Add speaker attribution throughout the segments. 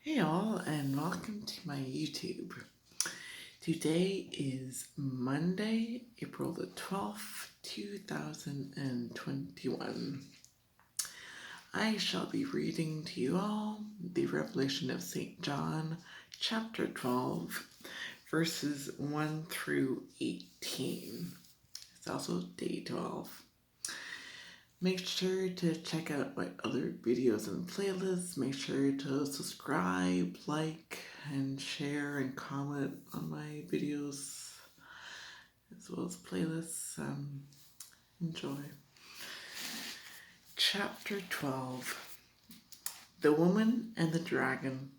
Speaker 1: Hey all, and welcome to my YouTube. Today is Monday, April the 12th, 2021. I shall be reading to you all the Revelation of St. John, chapter 12, verses 1 through 18. It's also day 12. Make sure to check out my other videos and playlists. Make sure to subscribe, like, and share and comment on my videos as well as playlists. Enjoy. Chapter 12. The Woman and the Dragon.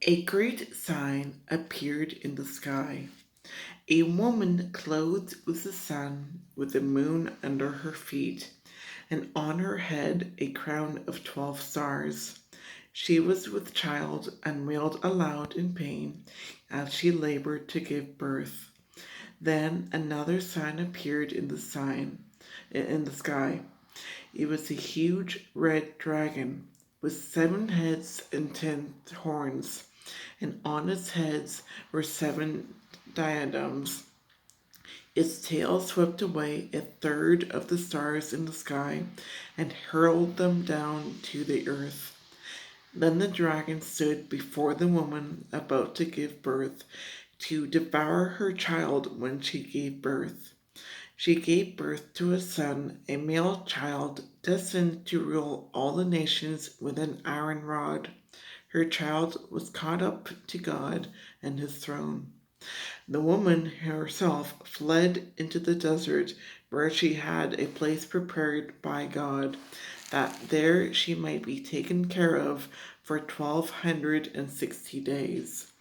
Speaker 1: A great sign appeared in the sky. A woman clothed with the sun, with the moon under her feet, and on her head a crown of 12 stars. She was with child and wailed aloud in pain as she labored to give birth. Then another sign appeared in the sky. It was a huge red dragon with 7 heads and 10 horns, and on its heads were 7 diadems. Its tail swept away a third of the stars in the sky and hurled them down to the earth. Then the dragon stood before the woman about to give birth, to devour her child when she gave birth. She gave birth to a son, a male child, destined to rule all the nations with an iron rod. Her child was caught up to God and his throne. The woman herself fled into the desert, where she had a place prepared by God, that there she might be taken care of for 1260 days.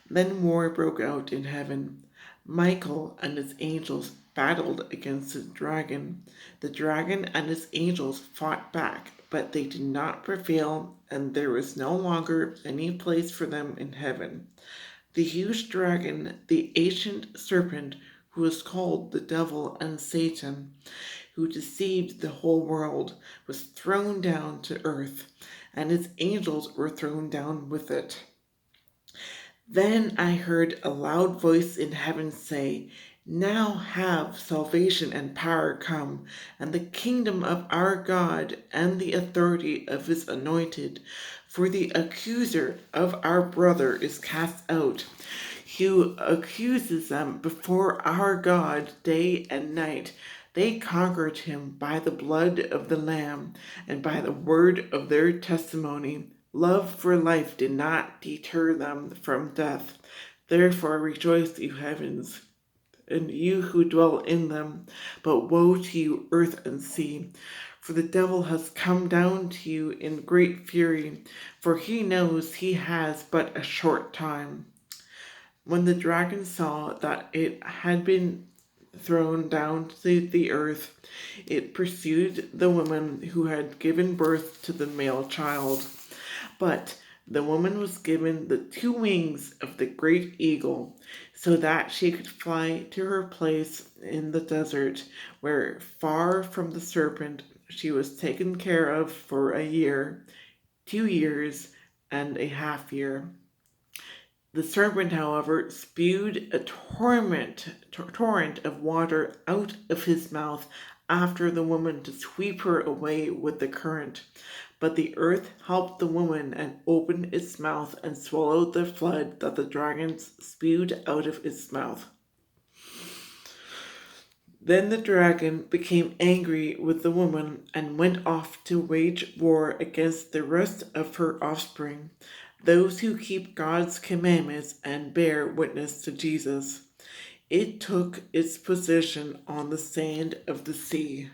Speaker 1: Then war broke out in heaven. Michael and his angels battled against the dragon. The dragon and his angels fought back, but they did not prevail, and there was no longer any place for them in heaven. The huge dragon, the ancient serpent, who is called the devil and Satan, who deceived the whole world, was thrown down to earth, and his angels were thrown down with it. Then I heard a loud voice in heaven say, "Now have salvation and power come, and the kingdom of our God, and the authority of his anointed. For the accuser of our brother is cast out, who accuses them before our God day and night. They conquered him by the blood of the Lamb and by the word of their testimony. Love for life did not deter them from death. Therefore rejoice, you heavens, and you who dwell in them. But woe to you, earth and sea, for the devil has come down to you in great fury, for he knows he has but a short time." When the dragon saw that it had been thrown down to the earth, it pursued the woman who had given birth to the male child. But the woman was given the 2 wings of the great eagle, so that she could fly to her place in the desert, where, far from the serpent, she was taken care of for a year, 2 years, and a half year. The serpent, however, spewed a torrent of water out of his mouth after the woman to sweep her away with the current. But the earth helped the woman and opened its mouth and swallowed the flood that the dragon spewed out of its mouth. Then the dragon became angry with the woman and went off to wage war against the rest of her offspring, those who keep God's commandments and bear witness to Jesus. It took its position on the sand of the sea.